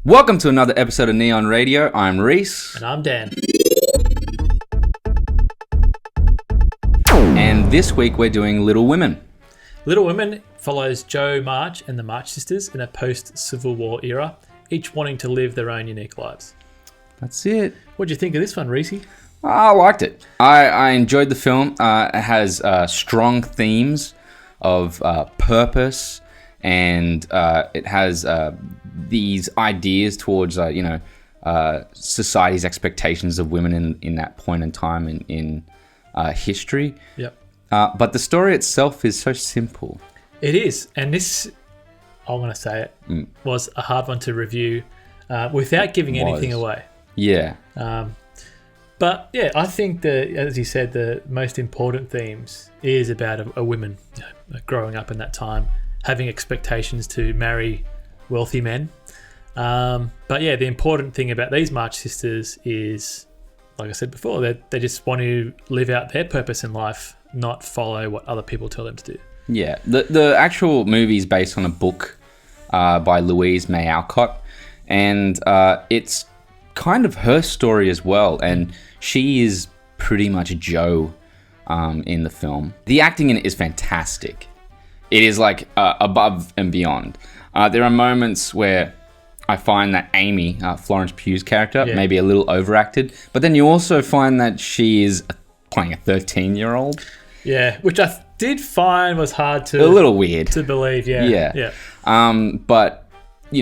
Welcome to another episode of Neon Radio. I'm Reece. And I'm Dan. And this week we're doing Little Women. Little Women follows Jo March and the March sisters in a post-Civil War era, each wanting to live their own unique lives. That's it. What do you think of this one, Reece? I liked it. I enjoyed the film. It has strong themes of purpose, and it has these ideas towards, society's expectations of women in that point in time in history. Yep. But the story itself is so simple. It is, and this, I'm going to say it, was a hard one to review without giving anything away. Yeah. But yeah, I think as you said, the most important themes is about a woman growing up in that time, having expectations to marry wealthy men. But yeah, the important thing about these March sisters is, like I said before, that they just want to live out their purpose in life, not follow what other people tell them to do. Yeah, the actual movie is based on a book by Louise May Alcott, and it's kind of her story as well, and she is pretty much Jo in the film. The acting in it is fantastic. It is like above and beyond. There are moments where I find that Amy, Florence Pugh's character, maybe a little overacted, but then you also find that she is playing a 13-year-old. Yeah, which I did find was hard to... A little weird. To believe, yeah. But,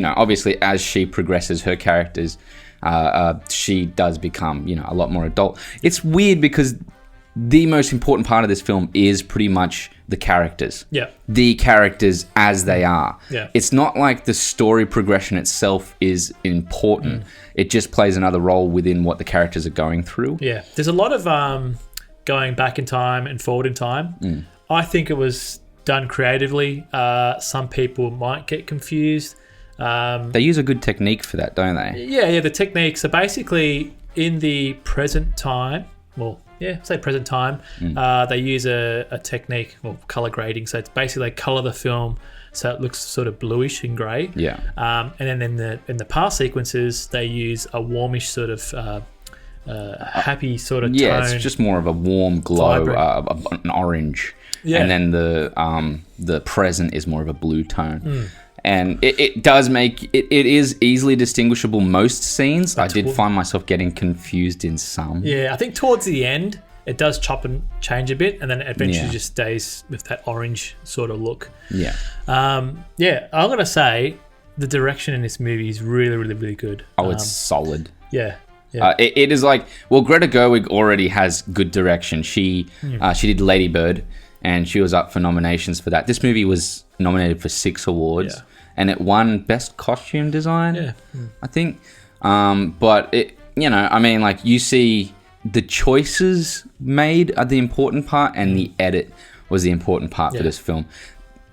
obviously as she progresses her characters, she does become, a lot more adult. It's weird because the most important part of this film is pretty much the characters. Yeah. The characters as they are. Yeah. It's not like the story progression itself is important. It just plays another role within what the characters are going through. Yeah. There's a lot of going back in time and forward in time. I think it was done creatively. Some people might get confused. They use a good technique for that, don't they? Yeah, the techniques are basically in the present time. Well, say present time. They use a technique, color grading. So it's basically they color the film so it looks sort of bluish and grey. Yeah. And then in the past sequences, they use a warmish sort of happy sort of tone. Yeah, it's just more of a warm glow, an orange. Yeah. And then the present is more of a blue tone. And it does make it is easily distinguishable most scenes. I did find myself getting confused in some. Yeah, I think towards the end it does chop and change a bit, and then it eventually just stays with that orange sort of look. Yeah. I'm gonna say the direction in this movie is really, really, really good. It's solid. Yeah. It is like, Greta Gerwig already has good direction. She did Lady Bird, and she was up for nominations for that. This movie was nominated for 6 awards, and it won Best Costume Design, I think. But it, you see the choices made are the important part, and the edit was the important part for this film.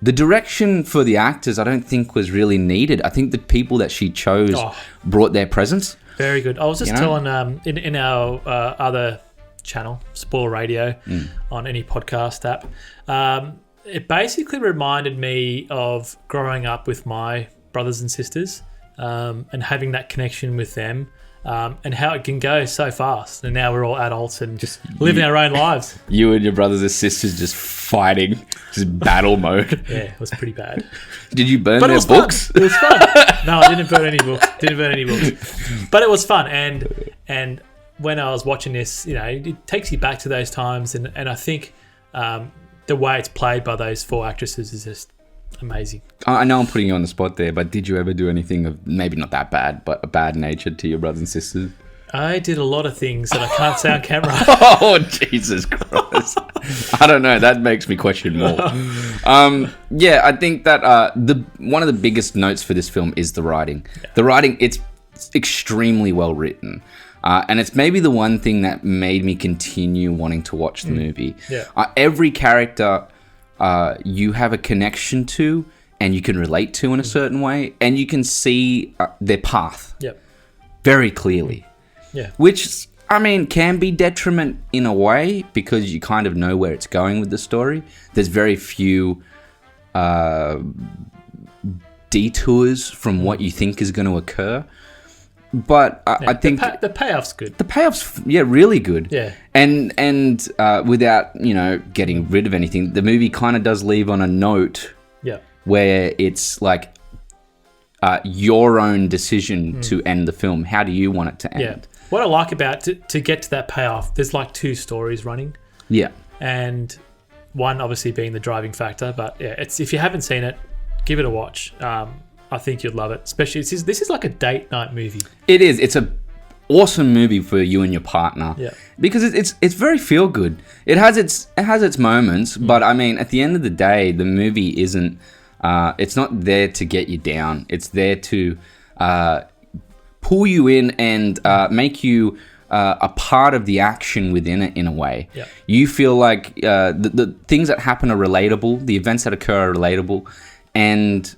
The direction for the actors, I don't think was really needed. I think the people that she chose brought their presence. Very good. I was just telling in our other channel, Spoil Radio, on any podcast app. It basically reminded me of growing up with my brothers and sisters and having that connection with them and how it can go so fast. And now we're all adults and just living our own lives. You and your brothers and sisters just fighting, just battle mode. Yeah, it was pretty bad. Did you burn their books? It was fun. No, I didn't burn any books. But it was fun. And when I was watching this, it takes you back to those times. And I think the way it's played by those 4 actresses is just amazing. I know I'm putting you on the spot there, but did you ever do anything of maybe not that bad, but a bad nature to your brothers and sisters? I did a lot of things that I can't say on camera. Oh, Jesus Christ. I don't know. That makes me question more. I think that one of the biggest notes for this film is the writing. Yeah. The writing, it's extremely well written. And it's maybe the one thing that made me continue wanting to watch the movie. Yeah. Every character you have a connection to and you can relate to in a certain way, and you can see their path very clearly. Yeah. Which, can be detriment in a way because you kind of know where it's going with the story. There's very few detours from what you think is going to occur. But I think the payoff's good. The payoff's really good. Yeah. And without getting rid of anything, the movie kind of does leave on a note. Yeah. Where it's like your own decision to end the film. How do you want it to end? Yeah. What I like about to get to that payoff, there's like two stories running. Yeah. And one obviously being the driving factor, but yeah, it's if you haven't seen it, give it a watch. I think you'd love it. Especially this is like a date night movie. It is. It's a awesome movie for you and your partner. Yeah. Because it's very feel good. It has its moments, but I mean, at the end of the day, the movie isn't. It's not there to get you down. It's there to pull you in and make you a part of the action within it in a way. Yeah. You feel like the things that happen are relatable. The events that occur are relatable, and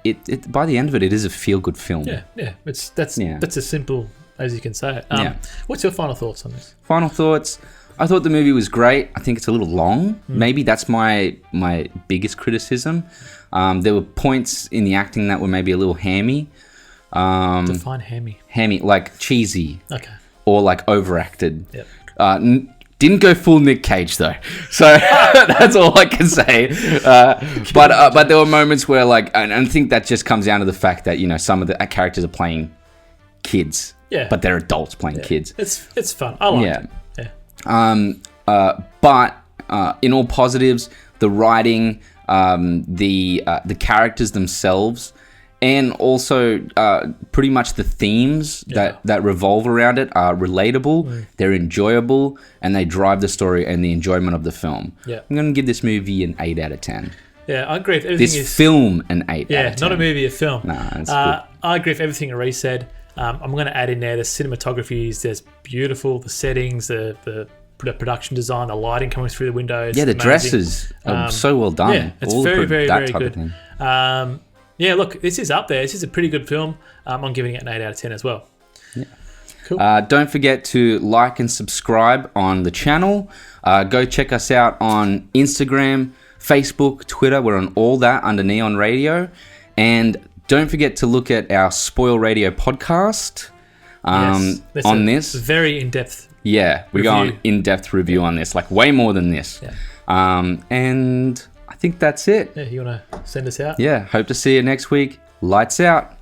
it by the end of it, it is a feel-good film. Yeah, yeah. That's as simple as you can say it. What's your final thoughts on this? Final thoughts. I thought the movie was great. I think it's a little long. Maybe that's my biggest criticism. There were points in the acting that were maybe a little hammy. Define hammy. Hammy, like cheesy. Okay. Or like overacted. Yep. Didn't go full Nick Cage though, so that's all I can say. But there were moments where and I think that just comes down to the fact that some of the characters are playing kids. Yeah. But they're adults playing kids. It's fun. I like it. Yeah. But in all positives, the writing, the characters themselves, and also pretty much the themes that revolve around it are relatable, they're enjoyable, and they drive the story and the enjoyment of the film. Yeah. I'm going to give this movie an 8 out of 10. Yeah, I agree. If everything This film an 8 out of 10. Yeah, not a movie, a film. No, it's good. I agree with everything Reece said. I'm going to add in there the cinematography is just beautiful, the settings, the production design, the lighting coming through the windows. Yeah, the amazing. dresses are so well done. Yeah, it's very good. Yeah, look, this is up there. This is a pretty good film. I'm giving it an 8 out of 10 as well. Yeah. Cool. Don't forget to like and subscribe on the channel. Go check us out on Instagram, Facebook, Twitter. We're on all that under Neon Radio. And don't forget to look at our Spoil Radio podcast on this. Very in-depth. Yeah, we go on in-depth review on this, like way more than this. Yeah. And I think that's it. Yeah, you want to send us out? Yeah, hope to see you next week. Lights out.